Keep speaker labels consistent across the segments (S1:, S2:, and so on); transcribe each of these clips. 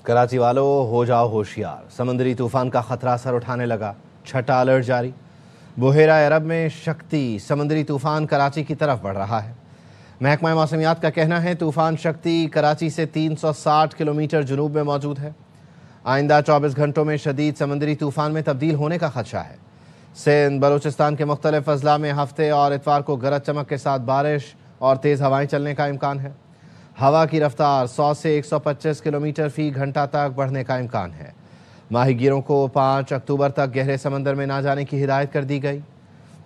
S1: کراچی والوں ہو جاؤ ہوشیار، سمندری طوفان کا خطرہ سر اٹھانے لگا، چھٹا الرٹ جاری۔ بحیرہ عرب میں شکتی سمندری طوفان کراچی کی طرف بڑھ رہا ہے۔ محکمہ موسمیات کا کہنا ہے طوفان شکتی کراچی سے 360 کلومیٹر جنوب میں موجود ہے۔ آئندہ 24 گھنٹوں میں شدید سمندری طوفان میں تبدیل ہونے کا خدشہ ہے۔ سندھ بلوچستان کے مختلف اضلاع میں ہفتے اور اتوار کو گرج چمک کے ساتھ بارش اور تیز ہوائیں چلنے کا امکان ہے۔ ہوا کی رفتار 100 سے 125 کلومیٹر فی گھنٹہ تک بڑھنے کا امکان ہے۔ ماہی گیروں کو 5 اکتوبر تک گہرے سمندر میں نہ جانے کی ہدایت کر دی گئی۔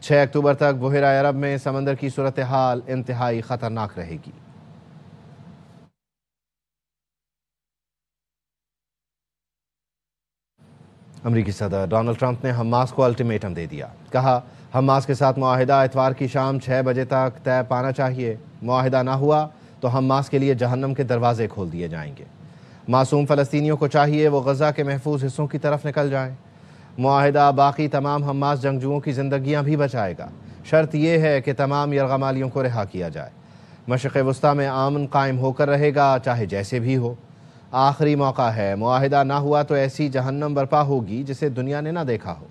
S1: 6 اکتوبر تک بحیرہ عرب میں سمندر کی صورتحال انتہائی خطرناک رہے گی۔ امریکی صدر ڈونلڈ ٹرمپ نے حماس کو الٹیمیٹم دے دیا۔ کہا حماس کے ساتھ معاہدہ اتوار کی شام 6 بجے تک طے پانا چاہیے۔ معاہدہ نہ ہوا تو حماس کے لیے جہنم کے دروازے کھول دیے جائیں گے۔ معصوم فلسطینیوں کو چاہیے وہ غزہ کے محفوظ حصوں کی طرف نکل جائیں۔ معاہدہ باقی تمام حماس جنگجوؤں کی زندگیاں بھی بچائے گا۔ شرط یہ ہے کہ تمام یرغمالیوں کو رہا کیا جائے۔ مشرق وسطیٰ میں امن قائم ہو کر رہے گا، چاہے جیسے بھی ہو۔ آخری موقع ہے، معاہدہ نہ ہوا تو ایسی جہنم برپا ہوگی جسے دنیا نے نہ دیکھا ہو۔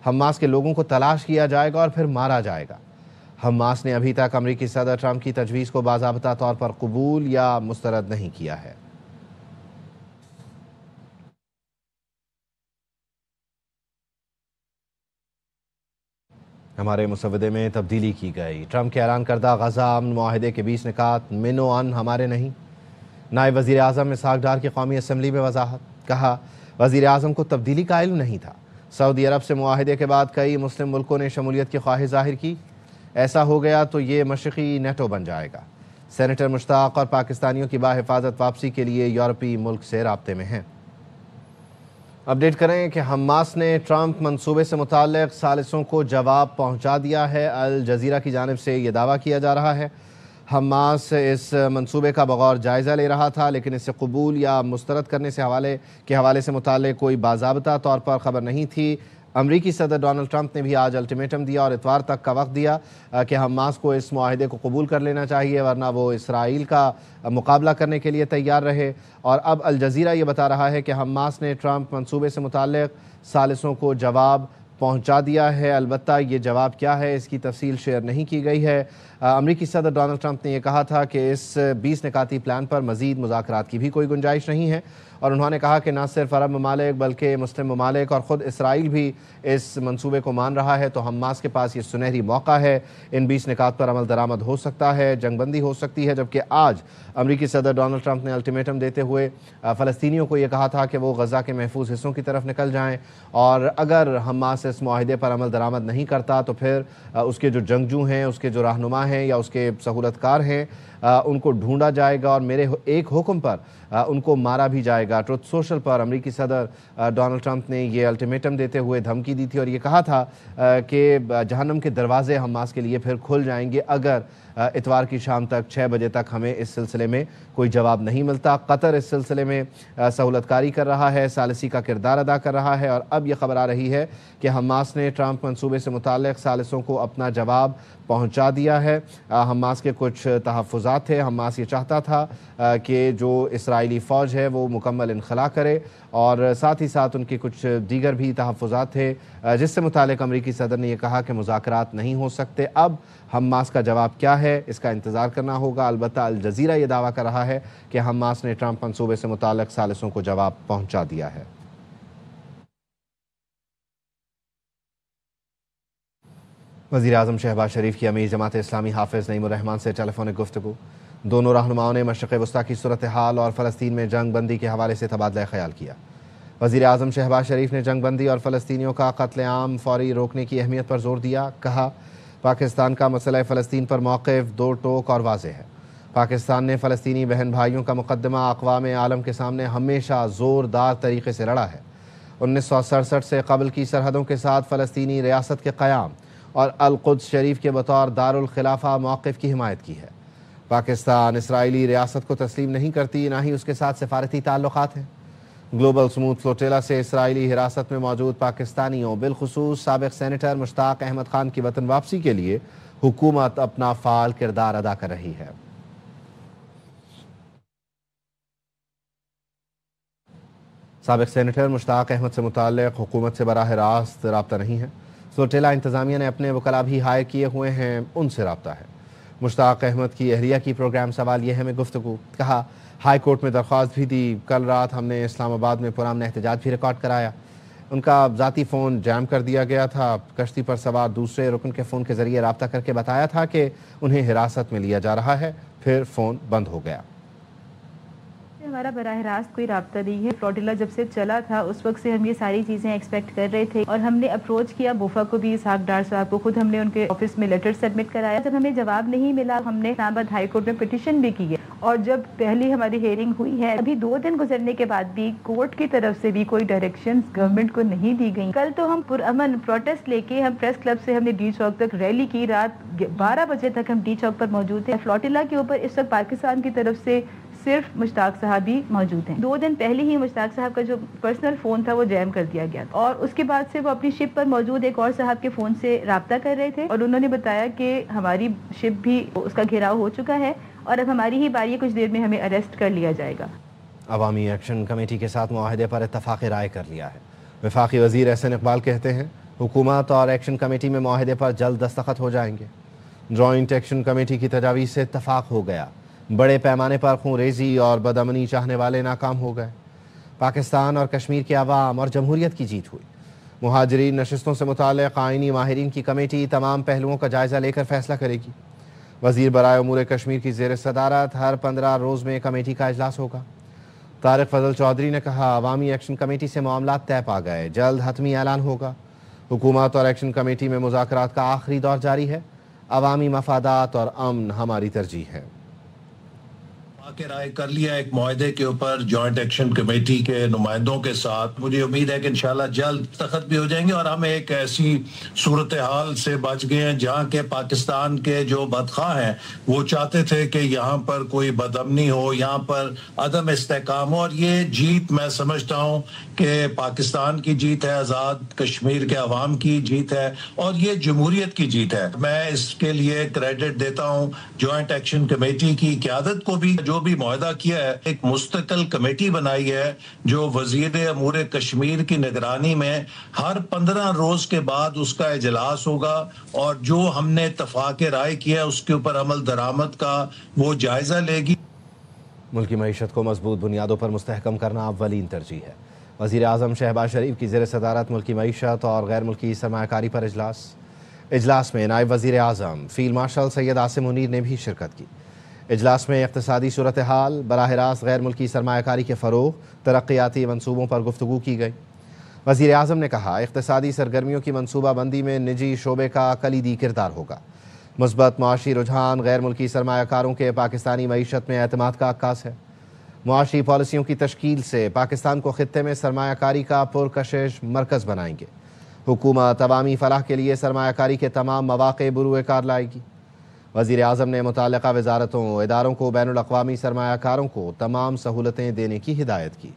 S1: حماس کے لوگوں کو تلاش کیا جائے گا اور پھر مارا جائے گا۔ حماس نے ابھی تک امریکی صدر ٹرمپ کی تجویز کو باضابطہ طور پر قبول یا مسترد نہیں کیا ہے۔ ہمارے مسودے میں تبدیلی کی گئی۔ ٹرمپ کے اعلان کردہ غزہ امن معاہدے کے 20 نکات من و عن ہمارے نہیں۔ نائب وزیر اعظم اسحاق ڈار کی قومی اسمبلی میں وضاحت۔ کہا وزیر اعظم کو تبدیلی کا علم نہیں تھا۔ سعودی عرب سے معاہدے کے بعد کئی مسلم ملکوں نے شمولیت کی خواہش ظاہر کی۔ ایسا ہو گیا تو یہ مشرقی نیٹو بن جائے گا۔ سینیٹر مشتاق اور پاکستانیوں کی باحفاظت واپسی کے لیے یورپی ملک سے رابطے میں ہیں۔ اپڈیٹ کریں کہ حماس نے ٹرمپ منصوبے سے متعلق ثالثوں کو جواب پہنچا دیا ہے۔ الجزیرہ کی جانب سے یہ دعویٰ کیا جا رہا ہے حماس اس منصوبے کا بغور جائزہ لے رہا تھا، لیکن اسے قبول یا مسترد کرنے سے حوالے سے متعلق کوئی باضابطہ طور پر خبر نہیں تھی۔ امریکی صدر ڈونلڈ ٹرمپ نے بھی آج الٹیمیٹم دیا اور اتوار تک کا وقت دیا کہ حماس کو اس معاہدے کو قبول کر لینا چاہیے، ورنہ وہ اسرائیل کا مقابلہ کرنے کے لیے تیار رہے۔ اور اب الجزیرہ یہ بتا رہا ہے کہ حماس نے ٹرمپ منصوبے سے متعلق ثالثوں کو جواب پہنچا دیا ہے۔ البتہ یہ جواب کیا ہے اس کی تفصیل شیئر نہیں کی گئی ہے۔ امریکی صدر ڈونلڈ ٹرمپ نے یہ کہا تھا کہ اس 20 نکاتی پلان پر مزید مذاکرات کی بھی کوئی گنجائش نہیں ہے، اور انہوں نے کہا کہ نہ صرف عرب ممالک بلکہ مسلم ممالک اور خود اسرائیل بھی اس منصوبے کو مان رہا ہے، تو حماس کے پاس یہ سنہری موقع ہے۔ ان 20 نکات پر عمل درآمد ہو سکتا ہے، جنگ بندی ہو سکتی ہے، جبکہ آج امریکی صدر ڈونلڈ ٹرمپ نے الٹیمیٹم دیتے ہوئے فلسطینیوں کو یہ کہا تھا کہ وہ غزہ کے محفوظ حصوں کی طرف نکل جائیں، اور اگر حماس اس معاہدے پر عمل درآمد نہیں کرتا تو پھر اس کے جو جنگجو ہیں، اس کے جو رہنما ہیں یا اس کے سہولت کار ہیں، ان کو ڈھونڈا جائے گا اور میرے ایک حکم پر ان کو مارا بھی جائے گا۔ ٹروتھ سوشل پر امریکی صدر ڈونلڈ ٹرمپ نے یہ الٹیمیٹم دیتے ہوئے دھمکی دی تھی اور یہ کہا تھا کہ جہنم کے دروازے حماس کے لیے پھر کھل جائیں گے اگر اتوار کی شام تک 6 بجے تک ہمیں اس سلسلے میں کوئی جواب نہیں ملتا۔ قطر اس سلسلے میں سہولت کاری کر رہا ہے، ثالثی کا کردار ادا کر رہا ہے، اور اب یہ خبر آ رہی ہے کہ حماس نے ٹرمپ منصوبے سے متعلق ثالثوں کو اپنا جواب پہنچا دیا ہے۔ حماس کے کچھ تحفظات تھے۔ حماس یہ چاہتا تھا کہ جو اسرائیلی فوج ہے وہ مکمل انخلا کرے، اور ساتھ ہی ساتھ ان کے کچھ دیگر بھی تحفظات تھے جس سے متعلق امریکی صدر نے یہ کہا کہ مذاکرات نہیں ہو سکتے۔ اب حماس کا جواب کیا ہے اس کا انتظار کرنا ہوگا۔ البتہ الجزیرہ یہ دعویٰ کر رہا ہے کہ حماس نے ٹرمپ منصوبے سے متعلق ثالثوں کو جواب پہنچا دیا ہے۔ وزیر اعظم شہباز شریف کی امیر جماعت اسلامی حافظ نعیم الرحمان سے ٹیلی فونک گفتگو۔ دونوں رہنماؤں نے مشرق وسطیٰ کی صورتحال اور فلسطین میں جنگ بندی کے حوالے سے تبادلہ خیال کیا۔ وزیر اعظم شہباز شریف نے جنگ بندی اور فلسطینیوں کا قتل عام فوری روکنے کی اہمیت پر زور دیا۔ کہا پاکستان کا مسئلہ فلسطین پر موقف دو ٹوک اور واضح ہے۔ پاکستان نے فلسطینی بہن بھائیوں کا مقدمہ اقوام عالم کے سامنے ہمیشہ زوردار طریقے سے لڑا ہے۔ 1967 سے قبل کی سرحدوں کے ساتھ فلسطینی ریاست کے قیام اور القدس شریف کے بطور دارالخلافہ موقف کی حمایت کی ہے۔ پاکستان اسرائیلی ریاست کو تسلیم نہیں کرتی، نہ ہی اس کے ساتھ سفارتی تعلقات ہیں۔ گلوبل سموتھ فلوٹیلا سے اسرائیلی حراست میں موجود پاکستانیوں بالخصوص سابق سینیٹر مشتاق احمد خان کی وطن واپسی کے لیے حکومت اپنا فعال کردار ادا کر رہی ہے۔ سابق سینیٹر مشتاق احمد سے متعلق حکومت سے براہ راست رابطہ نہیں ہے. سورٹیلا انتظامیہ نے اپنے وکلاء بھی ہائر کیے ہوئے ہیں, ان سے رابطہ ہے. مشتاق احمد کی اہلیہ کی پروگرام سوال یہ ہے میں گفتگو. کہا ہائی کورٹ میں درخواست بھی دی. کل رات ہم نے اسلام آباد میں پرامن احتجاج بھی ریکارڈ کرایا. ان کا ذاتی فون جام کر دیا گیا تھا. کشتی پر سوار دوسرے رکن کے فون کے ذریعے رابطہ کر کے بتایا تھا کہ انہیں حراست میں لیا جا رہا ہے, پھر فون بند ہو گیا.
S2: ہمارا براہ راست کوئی رابطہ نہیں ہے. فلوٹیلا جب سے چلا تھا اس وقت سے ہم یہ ساری چیزیں ایکسپیکٹ کر رہے تھے, اور ہم نے اپروچ کیا بوفا کو بھی, اسحاق ڈار صاحب کو, خود ہم نے ان کے آفس میں لیٹر سبمٹ کرایا. جب ہمیں جواب نہیں ملا ہم نے اسلام آباد ہائی کورٹ میں پٹیشن بھی کی ہے, اور جب پہلی ہماری ہیئرنگ ہوئی ہے ابھی 2 دن گزرنے کے بعد بھی کورٹ کی طرف سے بھی کوئی ڈائریکشنز گورنمنٹ کو نہیں دی گئی. کل تو ہم پرامن پروٹیسٹ لے کے ہم پریس کلب سے ہم نے ڈی چوک تک ریلی کی. رات 12 بجے تک ہم ڈی چوک پر موجود تھے. فلوٹیلا کے اوپر اس وقت پاکستان کی طرف سے صرف مشتاق صاحب ہی موجود ہیں. 2 دن پہلے ہی مشتاق صاحب کا جو پرسنل فون تھا وہ جیم کر دیا گیا, اور اس کے بعد سے وہ اپنی شپ پر موجود ایک اور صاحب کے فون سے رابطہ کر رہے تھے, اور انہوں نے بتایا کہ ہماری شپ بھی اس کا گھیراؤ ہو چکا ہے اور اب ہماری ہی باری ہے, کچھ دیر میں ہمیں اریسٹ کر لیا جائے گا.
S1: عوامی ایکشن کمیٹی کے ساتھ معاہدے پر اتفاق رائے کر لیا ہے. وفاقی وزیر احسن اقبال کہتے ہیں حکومت اور ایکشن کمیٹی میں معاہدے پر جلد دستخط ہو جائیں گے. جوائنٹ ایکشن کمیٹی کی تجاویز سے اتفاق ہو گیا. بڑے پیمانے پر خون ریزی اور بدامنی چاہنے والے ناکام ہو گئے. پاکستان اور کشمیر کے عوام اور جمہوریت کی جیت ہوئی. مہاجرین نشستوں سے متعلق آئینی ماہرین کی کمیٹی تمام پہلوؤں کا جائزہ لے کر فیصلہ کرے گی. وزیر برائے امور کشمیر کی زیر صدارت ہر 15 روز میں کمیٹی کا اجلاس ہوگا. طارق فضل چودھری نے کہا عوامی ایکشن کمیٹی سے معاملات طے پا گئے, جلد حتمی اعلان ہوگا. حکومت اور ایکشن کمیٹی میں مذاکرات کا آخری دور جاری ہے. عوامی مفادات اور امن ہماری ترجیح ہے.
S3: کہ رائے کر لیا ایک معاہدے کے اوپر جوائنٹ ایکشن کمیٹی کے نمائندوں کے ساتھ. مجھے امید ہے کہ انشاءاللہ جلد دستخط بھی ہو جائیں گے, اور ہم ایک ایسی صورتحال سے بچ گئے ہیں جہاں کے پاکستان کے جو بدخواہ ہیں وہ چاہتے تھے کہ یہاں پر کوئی بدامنی ہو, یہاں پر عدم استحکام ہو, اور یہ جیت میں سمجھتا ہوں کہ پاکستان کی جیت ہے, آزاد کشمیر کے عوام کی جیت ہے, اور یہ جمہوریت کی جیت ہے. میں اس کے لیے کریڈٹ دیتا ہوں جوائنٹ ایکشن کمیٹی کی قیادت کو بھی, جو بھی معاہدہ کیا ہے. ایک مستقل کمیٹی بنائی ہے جو وزیر امور کشمیر کی نگرانی میں ہر 15 روز کے بعد اس کا اجلاس ہوگا, اور جو ہم نے اتفاق رائے کیا اس کے اوپر عمل درآمد کا وہ جائزہ لے گی.
S1: ملکی معیشت کو مضبوط بنیادوں پر مستحکم کرنا اولین ترجیح ہے. وزیر اعظم شہباز شریف کی زیر صدارت ملکی معیشت اور غیر ملکی سرمایہ کاری پر اجلاس میں نائب وزیر اعظم فیلڈ مارشل سید عاصم منیر نے بھی شرکت کی. اجلاس میں اقتصادی صورتحال, براہ راست غیر ملکی سرمایہ کاری کے فروغ, ترقیاتی منصوبوں پر گفتگو کی گئی. وزیر اعظم نے کہا اقتصادی سرگرمیوں کی منصوبہ بندی میں نجی شعبے کا کلیدی کردار ہوگا. مثبت معاشی رجحان غیر ملکی سرمایہ کاروں کے پاکستانی معیشت میں اعتماد کا عکاس ہے. معاشی پالیسیوں کی تشکیل سے پاکستان کو خطے میں سرمایہ کاری کا پرکشش مرکز بنائیں گے. حکومت عوامی فلاح کے لیے سرمایہ کاری کے تمام مواقع بروئے کار لائے گی. وزیر اعظم نے متعلقہ وزارتوں اداروں کو بین الاقوامی سرمایہ کاروں کو تمام سہولتیں دینے کی ہدایت کی.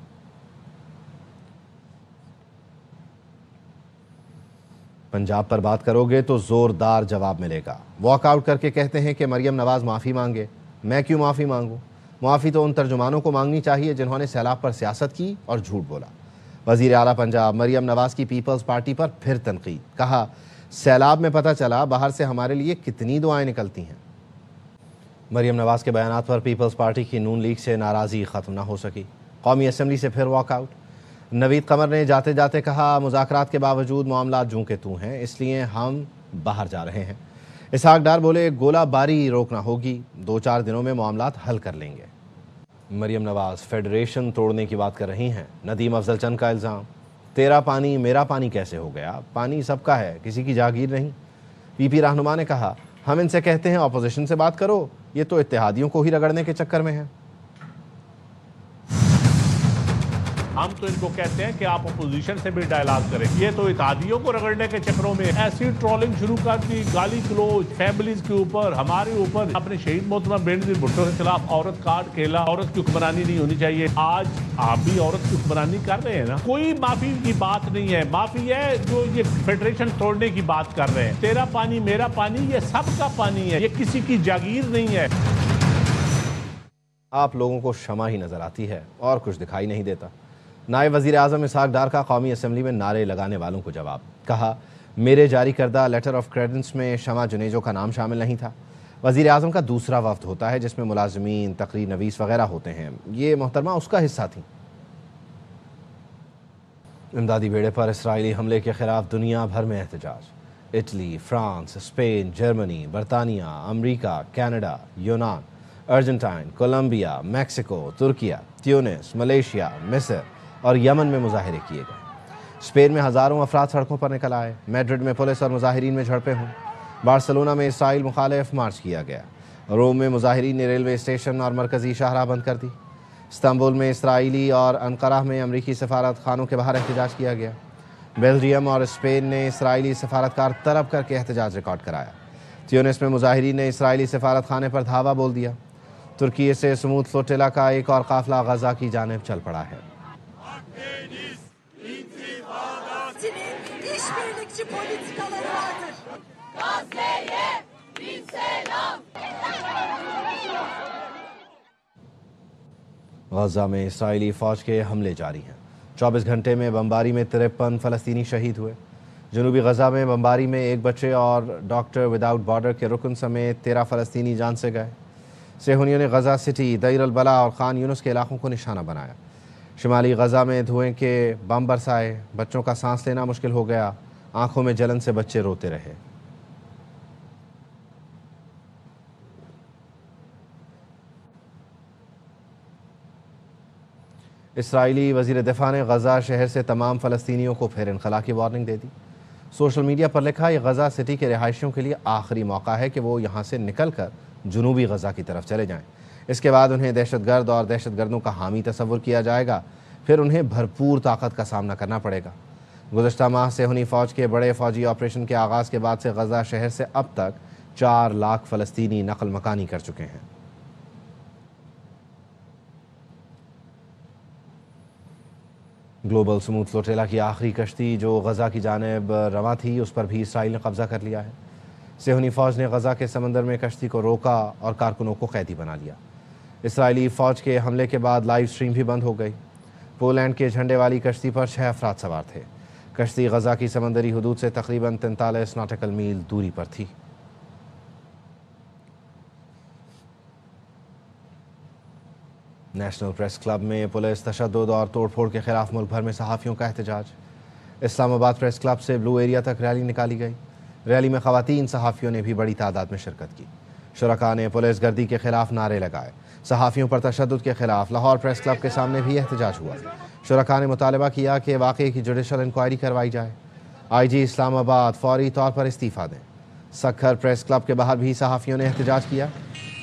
S1: پنجاب پر بات کرو گے تو زوردار جواب ملے گا. واک آؤٹ کر کے کہتے ہیں کہ مریم نواز معافی مانگے. میں کیوں معافی مانگوں؟ معافی تو ان ترجمانوں کو مانگنی چاہیے جنہوں نے سیلاب پر سیاست کی اور جھوٹ بولا. وزیر اعلیٰ پنجاب مریم نواز کی پیپلز پارٹی پر پھر تنقید. کہا سیلاب میں پتہ چلا باہر سے ہمارے لیے کتنی دعائیں نکلتی ہیں. مریم نواز کے بیانات پر پیپلز پارٹی کی نون لیگ سے ناراضی ختم نہ ہو سکی. قومی اسمبلی سے پھر واک آؤٹ. نوید قمر نے جاتے جاتے کہا مذاکرات کے باوجود معاملات جوں کے توں ہیں, اس لیے ہم باہر جا رہے ہیں. اسحاق ڈار بولے گولہ باری روکنا ہوگی, 2-4 دنوں میں معاملات حل کر لیں گے. مریم نواز فیڈریشن توڑنے کی بات کر رہی ہیں. ندیم افضل چند کا الزام تیرا پانی میرا پانی کیسے ہو گیا؟ پانی سب کا ہے, کسی کی جاگیر نہیں. پی پی رہنما نے کہا ہم ان سے کہتے ہیں اپوزیشن سے بات کرو, یہ تو اتحادیوں کو ہی رگڑنے کے چکر میں ہے.
S4: ہم تو ان کو کہتے ہیں کہ آپ اپوزیشن سے بھی ڈائلاگ کریں, یہ تو اتحادیوں کو رگڑنے کے چکروں میں ایسی ٹرولنگ شروع کر دی, گالی گلوچ فیملیز کے اوپر, ہمارے اوپر. اپنے شہید محترمہ بینظیر بھٹو کے خلاف عورت کاٹ کھیلا, عورت کی حکمرانی نہیں ہونی چاہیے. آج آپ بھی عورت کی حکمرانی کر رہے ہیں نا, کوئی معافی کی بات نہیں ہے. معافی ہے جو یہ فیڈریشن توڑنے کی بات کر رہے ہیں. تیرا پانی میرا پانی یہ سب کا پانی ہے, یہ کسی کی جاگیر نہیں ہے.
S1: آپ لوگوں کو شمع ہی نظر آتی ہے اور کچھ دکھائی نہیں دیتا. نائب وزیر اعظم اسحاق ڈار کا قومی اسمبلی میں نعرے لگانے والوں کو جواب، کہا میرے جاری کردہ لیٹر آف کریڈنس میں شمع جنیجو کا نام شامل نہیں تھا۔ وزیر اعظم کا دوسرا وفد ہوتا ہے جس میں ملازمین، تقریر نویس وغیرہ ہوتے ہیں، یہ محترمہ اس کا حصہ تھیں۔ امدادی بیڑے پر اسرائیلی حملے کے خلاف دنیا بھر میں احتجاج۔ اٹلی، فرانس، اسپین، جرمنی، برطانیہ، امریکہ، کینیڈا، یونان، ارجنٹائن، کولمبیا، میکسیکو، ترکیہ، تیونس، ملیشیا، مصر اور یمن میں مظاہرے کیے گئے۔ اسپین میں ہزاروں افراد سڑکوں پر نکل آئے۔ میڈرڈ میں پولیس اور مظاہرین میں جھڑپیں ہوئیں۔ بارسلونا میں اسرائیل مخالف مارچ کیا گیا۔ روم میں مظاہرین نے ریلوے اسٹیشن اور مرکزی شاہراہ بند کر دی۔ استنبول میں اسرائیلی اور انقرہ میں امریکی سفارت خانوں کے باہر احتجاج کیا گیا۔ بیلجیم اور اسپین نے اسرائیلی سفارتکار طلب کر کے احتجاج ریکارڈ کرایا۔ تیونس میں مظاہرین نے اسرائیلی سفارت خانے پر دھاوا بول دیا۔ ترکی سے سمود فلوٹیلا کا ایک اور قافلہ غزہ کی جانب چل پڑا ہے۔ غزہ میں اسرائیلی فوج کے حملے جاری ہیں۔ 24 گھنٹے میں بمباری میں 53 فلسطینی شہید ہوئے۔ جنوبی غزہ میں بمباری میں ایک بچے اور ڈاکٹر وداؤٹ بارڈر کے رکن سمیت 13 فلسطینی جان سے گئے۔ صہیونیوں نے غزہ سٹی، دیر البلح اور خان یونس کے علاقوں کو نشانہ بنایا۔ شمالی غزہ میں دھوئیں کے بم برسائے، بچوں کا سانس لینا مشکل ہو گیا، آنکھوں میں جلن سے بچے روتے رہے۔ اسرائیلی وزیر دفاع نے غزہ شہر سے تمام فلسطینیوں کو پھر انخلا کی وارننگ دے دی۔ سوشل میڈیا پر لکھا، یہ غزہ سٹی کے رہائشیوں کے لیے آخری موقع ہے کہ وہ یہاں سے نکل کر جنوبی غزہ کی طرف چلے جائیں۔ اس کے بعد انہیں دہشت گرد اور دہشت گردوں کا حامی تصور کیا جائے گا، پھر انہیں بھرپور طاقت کا سامنا کرنا پڑے گا۔ گزشتہ ماہ صہیونی فوج کے بڑے فوجی آپریشن کے آغاز کے بعد سے غزہ شہر سے اب تک 4 لاکھ فلسطینی نقل مکانی کر چکے ہیں۔ گلوبل سمود فلوٹیلا کی آخری کشتی جو غزہ کی جانب رواں تھی، اس پر بھی اسرائیل نے قبضہ کر لیا ہے۔ صہیونی فوج نے غزہ کے سمندر میں کشتی کو روکا اور کارکنوں کو قیدی بنا لیا۔ اسرائیلی فوج کے حملے کے بعد لائیو سٹریم بھی بند ہو گئی۔ پولینڈ کے جھنڈے والی کشتی پر 6 افراد سوار تھے۔ کشتی غزہ کی سمندری حدود سے تقریباً 43 ناٹیکل میل دوری پر تھی۔ نیشنل پریس کلب میں پولیس تشدد اور توڑ پھوڑ کے خلاف ملک بھر میں صحافیوں کا احتجاج۔ اسلام آباد پریس کلب سے بلو ایریا تک ریلی نکالی گئی۔ ریلی میں خواتین صحافیوں نے بھی بڑی تعداد میں شرکت کی۔ شرکاء نے پولیس گردی کے خلاف نعرے لگائے۔ صحافیوں پر تشدد کے خلاف لاہور پریس کلب کے سامنے بھی احتجاج ہوا۔ شرکاء نے مطالبہ کیا کہ واقعے کی جوڈیشل انکوائری کروائی جائے۔ آئی جی اسلام آباد فوری طور پر استعفیٰ دیں۔ سکھر پریس کلب کے باہر بھی صحافیوں نے احتجاج کیا۔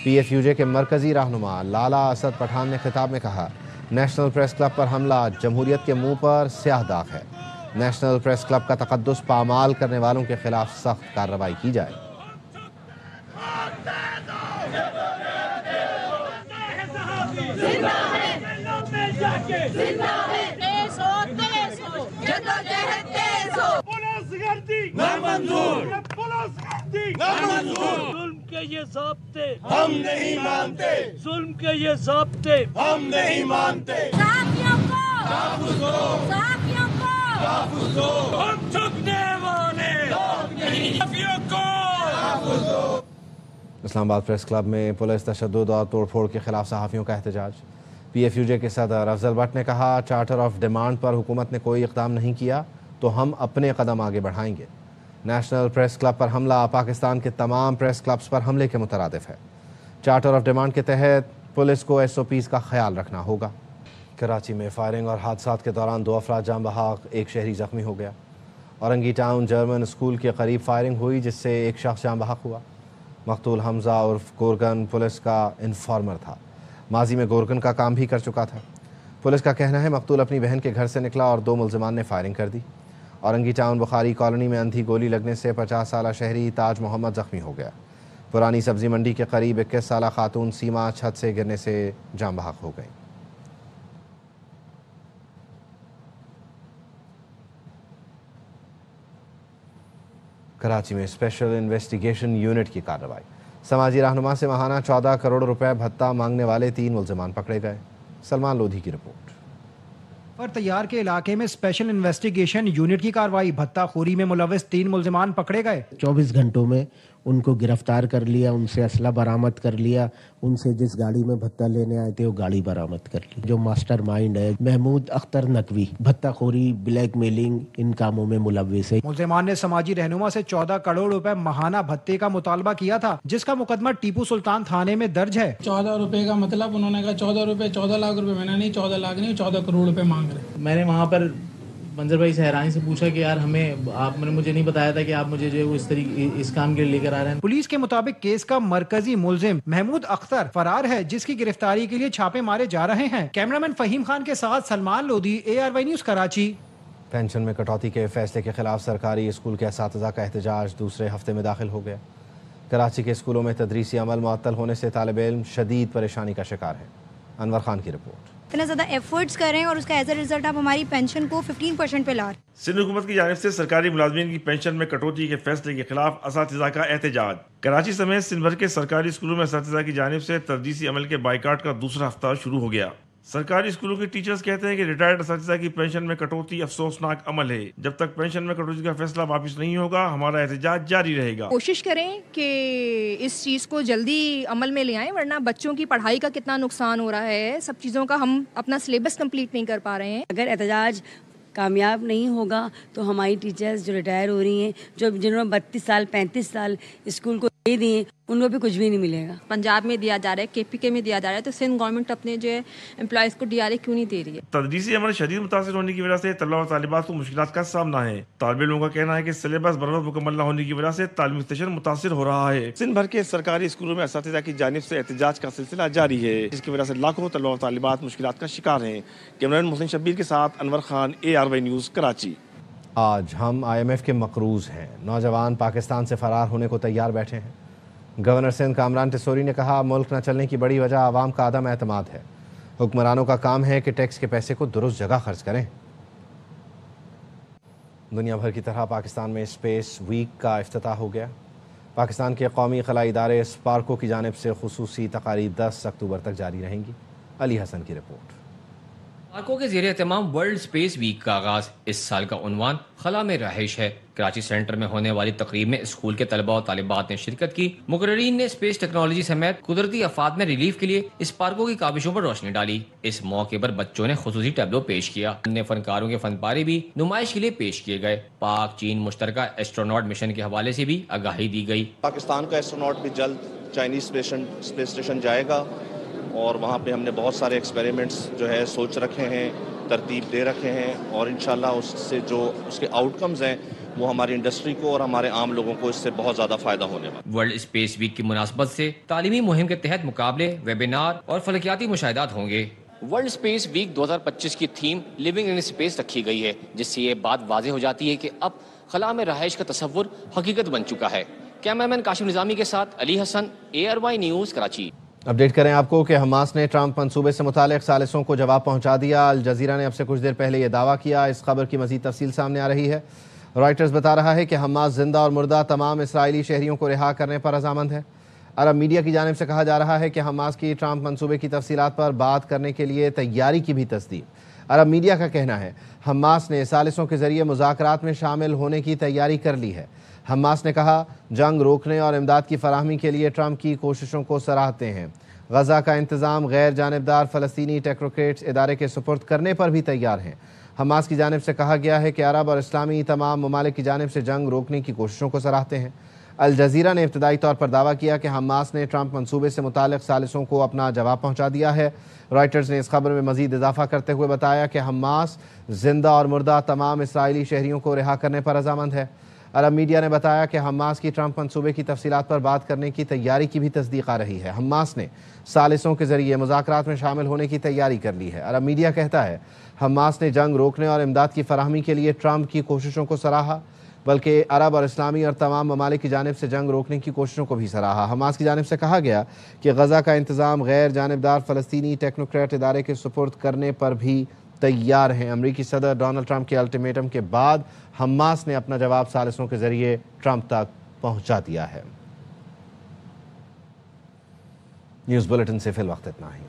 S1: پی ایف یو جے کے مرکزی رہنما لالا اسد پٹھان نے خطاب میں کہا، نیشنل پریس کلب پر حملہ جمہوریت کے منہ پر سیاہ داغ ہے۔ نیشنل پریس کلب کا تقدس پامال کرنے والوں کے خلاف سخت کارروائی کی جائے۔
S5: ظلم کے یہ ضابطے ہم نہیں مانتے، ظلم کے یہ ضابطے ہم نہیں مانتے۔ صحافیوں کو تحفظ دو، صحافیوں کو تحفظ دو، ہم جھکنے والے لوگ نہیں، صحافیوں کو تحفظ دو۔
S1: اسلام آباد پریس کلب میں پولیس تشدد اور توڑ پھوڑ کے خلاف صحافیوں کا احتجاج۔ پی ایف یو جے کے صدر افضل بٹ نے کہا، چارٹر آف ڈیمانڈ پر حکومت نے کوئی اقدام نہیں کیا تو ہم اپنے قدم آگے بڑھائیں گے۔ نیشنل پریس کلب پر حملہ پاکستان کے تمام پریس کلبز پر حملے کے مترادف ہے۔ چارٹر آف ڈیمانڈ کے تحت پولیس کو ایس او پیز کا خیال رکھنا ہوگا۔ کراچی میں فائرنگ اور حادثات کے دوران 2 افراد جاں بحق، 1 شہری زخمی ہو گیا۔ اورنگی ٹاؤن جرمن اسکول کے قریب فائرنگ ہوئی جس سے 1 شخص جاں بحق ہوا۔ مقتول حمزہ عرف گورگن پولیس کا انفارمر تھا۔ ماضی میں گورگن کا کام بھی کر چکا تھا۔ پولیس کا کہنا ہے مقتول اپنی بہن کے گھر سے نکلا اور 2 ملزمان نے فائرنگ کر دی۔ اورنگی ٹاؤن بخاری کالونی میں اندھی گولی لگنے سے 50 سالہ شہری تاج محمد زخمی ہو گیا۔ پرانی سبزی منڈی کے قریب 21 سالہ خاتون سیما چھت سے گرنے سے جاں بحق ہو گئی۔ کراچی میں اسپیشل انویسٹیگیشن یونٹ کی کارروائی۔ سماجی رہنما سے ماہانہ 14 کروڑ روپے بھتہ مانگنے والے 3 ملزمان پکڑے گئے۔ سلمان لودھی کی رپورٹ۔
S6: اور تیار کے علاقے میں اسپیشل انویسٹیگیشن یونٹ کی کارروائی، بھتہ خوری میں ملوث 3 ملزمان پکڑے گئے۔
S7: 24 گھنٹوں میں ان کو گرفتار کر لیا، ان سے اسلحہ برآمد کر لیا، ان سے جس گاڑی میں بھتہ لینے آئے تھے وہ گاڑی برآمد کر لی۔ جو ماسٹر مائنڈ ہے محمود اختر نقوی، بھتہ خوری، بلیک میلنگ، ان کاموں میں ملوث ہے۔
S6: ملزمان نے سماجی رہنما سے 14 کروڑ روپے ماہانہ بھتے کا مطالبہ کیا تھا، جس کا مقدمہ ٹیپو سلطان تھانے میں درج ہے۔
S8: 14 روپے کا مطلب انہوں نے کہا 14 روپے 14 لاکھ روپے، میں نے نہیں 14 لاکھ نہیں 14 کروڑ روپے مانگ رہے۔
S9: میں نے وہاں پر منظر بھائی سے حیرانی سے پوچھا کہ یار آپ نے مجھے نہیں بتایا تھا کہ آپ مجھے جو ہے اس طریقے اس کام کے لیے لے کر آ رہے ہیں۔
S6: پولیس کے مطابق کیس کا مرکزی ملزم محمود اختر فرار ہے، جس کی گرفتاری کے لیے چھاپے مارے جا رہے ہیں۔ کیمرامین فہیم خان کے ساتھ Salman Lodhi, ARY news Karachi.
S1: Pension میں کٹوتی کے فیصلے کے خلاف سرکاری اسکول کے اساتذہ کا احتجاج دوسرے ہفتے میں داخل ہو گیا۔ کراچی کے اسکولوں میں تدریسی عمل معطل ہونے سے طالب علم شدید پریشانی کا شکار ہے۔ انور خان کی رپورٹ۔
S10: اتنا زیادہ ایفرٹس کر رہے ہیں اور اس کا ایز اے ریزلٹ آپ ہماری پینشن کو 15% پہ لا رہے ہیں۔
S11: سندھ حکومت کی جانب سے سرکاری ملازمین کی پینشن میں کٹوتی کے فیصلے کے خلاف اساتذہ کا احتجاج۔ کراچی سمیت سندھ بھر کے سرکاری اسکولوں میں اساتذہ کی جانب سے تدریسی عمل کے بائیکاٹ کا دوسرا ہفتہ شروع ہو گیا۔ سرکاری اسکولوں کے ٹیچرز کہتے ہیں کہ ریٹائرڈ اساتذہ کی پینشن میں کٹوتی افسوسناک عمل ہے۔ جب تک پینشن میں کٹوتی کا فیصلہ واپس نہیں ہوگا ہمارا احتجاج جاری رہے گا۔
S12: کوشش کریں کہ اس چیز کو جلدی عمل میں لے آئیں، ورنہ بچوں کی پڑھائی کا کتنا نقصان ہو رہا ہے، سب چیزوں کا ہم اپنا سلیبس کمپلیٹ نہیں کر پا رہے ہیں۔
S13: اگر احتجاج کامیاب نہیں ہوگا تو ہماری ٹیچرز جو ریٹائر ہو رہی ہیں، جنہوں نے 32 سال 35 سال اسکول کو دے دیے، ان کو بھی کچھ بھی نہیں ملے گا۔
S14: پنجاب میں دیا جا رہا ہے، KPK میں دیا جا رہا ہے، تو سندھ گورنمنٹ اپنے جو امپلائیز کو DRA کیوں نہیں دے رہی ہے؟
S11: تدریسی عمل شدید متاثر ہونے کی وجہ سے طلبہ و طالبات کو مشکلات کا سامنا ہے۔ طالب علموں کا کہنا ہے کہ سلیبس بروقت مکمل نہ ہونے کی وجہ سے تعلیمی سیشن متاثر ہو رہا ہے۔ سندھ بھر کے سرکاری اسکولوں میں اساتذہ کی جانب سے احتجاج کا سلسلہ جاری ہے، جس کی وجہ سے لاکھوں طلبہ و طالبات مشکلات کا شکار ہیں۔ کیمرمین محسن شبیر کے ساتھ انور خان، ARY نیوز کراچی۔
S1: آج ہم IMF کے مقروض ہیں، نوجوان پاکستان سے فرار ہونے کو تیار بیٹھے ہیں۔ گورنر سندھ کامران ٹیسوری نے کہا ملک نہ چلنے کی بڑی وجہ عوام کا عدم اعتماد ہے، حکمرانوں کا کام ہے کہ ٹیکس کے پیسے کو درست جگہ خرچ کریں۔ دنیا بھر کی طرح پاکستان میں اسپیس ویک کا افتتاح ہو گیا۔ پاکستان کے قومی خلائی ادارے اسپارکو کی جانب سے خصوصی تقاریب 10 اکتوبر تک جاری رہیں گی۔ علی حسن کی رپورٹ۔
S15: اسپارکو کے زیر اہتمام ورلڈ اسپیس ویک کا آغاز۔ اس سال کا عنوان خلا میں رہائش ہے۔ کراچی سینٹر میں ہونے والی تقریب میں اسکول کے طلباء و طالبات نے شرکت کی۔ مقررین نے اسپیس ٹیکنالوجی سمیت قدرتی آفات میں ریلیف کے لیے اسپارکو کی کاوشوں پر روشنی ڈالی۔ اس موقع پر بچوں نے خصوصی ٹیبلو پیش کیا۔ انیہ فنکاروں کے فن پارے بھی نمائش کے لیے پیش کیے گئے۔ پاک چین مشترکہ ایسٹروناٹ مشن کے حوالے سے بھی آگاہی دی گئی۔
S16: پاکستان کا ایسٹروناٹ بھی جلد چائنیز اسپیس اسٹیشن جائے گا اور وہاں پہ ہم نے بہت سارے ایکسپیریمنٹس جو ہے سوچ رکھے ہیں، ترتیب دے رکھے ہیں، اور انشاءاللہ اس سے جو اس کے آؤٹ کمز ہیں وہ ہماری انڈسٹری کو اور ہمارے عام لوگوں کو اس سے بہت زیادہ فائدہ ہونے والا۔
S15: ورلڈ اسپیس ویک کی مناسبت سے تعلیمی مہم کے تحت مقابلے، ویبینار اور فلکیاتی مشاہدات ہوں گے۔ ورلڈ اسپیس ویک 2025 کی تھیم لیونگ ان اسپیس رکھی گئی ہے، جس سے یہ بات واضح ہو جاتی ہے کہ اب خلا میں رہائش کا تصور حقیقت بن چکا ہے۔ کیمرامین کاشم نظامی کے ساتھ علی حسن، ARY نیوز کراچی۔
S1: اپڈیٹ کریں آپ کو کہ حماس نے ٹرمپ منصوبے سے متعلق ثالثوں کو جواب پہنچا دیا۔ الجزیرہ نے اب سے کچھ دیر پہلے یہ دعویٰ کیا۔ اس خبر کی مزید تفصیل سامنے آ رہی ہے۔ رائٹرز بتا رہا ہے کہ حماس زندہ اور مردہ تمام اسرائیلی شہریوں کو رہا کرنے پر رضامند ہے۔ عرب میڈیا کی جانب سے کہا جا رہا ہے کہ حماس کی ٹرمپ منصوبے کی تفصیلات پر بات کرنے کے لیے تیاری کی بھی تصدیق۔ عرب میڈیا کا کہنا ہے حماس نے ثالثوں کے ذریعے مذاکرات میں شامل ہونے کی تیاری کر لی ہے۔ حماس نے کہا جنگ روکنے اور امداد کی فراہمی کے لیے ٹرمپ کی کوششوں کو سراہتے ہیں۔ غزہ کا انتظام غیر جانبدار فلسطینی ٹیکنوکریٹس ادارے کے سپرد کرنے پر بھی تیار ہیں۔ حماس کی جانب سے کہا گیا ہے کہ عرب اور اسلامی تمام ممالک کی جانب سے جنگ روکنے کی کوششوں کو سراہتے ہیں۔ الجزیرہ نے ابتدائی طور پر دعویٰ کیا کہ حماس نے ٹرمپ منصوبے سے متعلق ثالثوں کو اپنا جواب پہنچا دیا ہے۔ رائٹرز نے اس خبر میں مزید اضافہ کرتے ہوئے بتایا کہ حماس زندہ اور مردہ تمام اسرائیلی شہریوں کو رہا کرنے پر رضامند ہے۔ عرب میڈیا نے بتایا کہ حماس کی ٹرمپ منصوبے کی تفصیلات پر بات کرنے کی تیاری کی بھی تصدیق آ رہی ہے۔ حماس نے ثالثوں کے ذریعے مذاکرات میں شامل ہونے کی تیاری کر لی ہے۔ عرب میڈیا کہتا ہے حماس نے جنگ روکنے اور امداد کی فراہمی کے لیے ٹرمپ کی کوششوں کو سراہا، بلکہ عرب اور اسلامی اور تمام ممالک کی جانب سے جنگ روکنے کی کوششوں کو بھی سراہا۔ حماس کی جانب سے کہا گیا کہ غزہ کا انتظام غیر جانبدار فلسطینی ٹیکنوکریٹ ادارے کے سپرد کرنے پر بھی تیار ہیں۔ امریکی صدر ڈونلڈ ٹرمپ کے الٹیمیٹم کے بعد حماس نے اپنا جواب ثالثوں کے ذریعے ٹرمپ تک پہنچا دیا ہے۔ نیوز بلیٹن سے فی الوقت اتنا ہی۔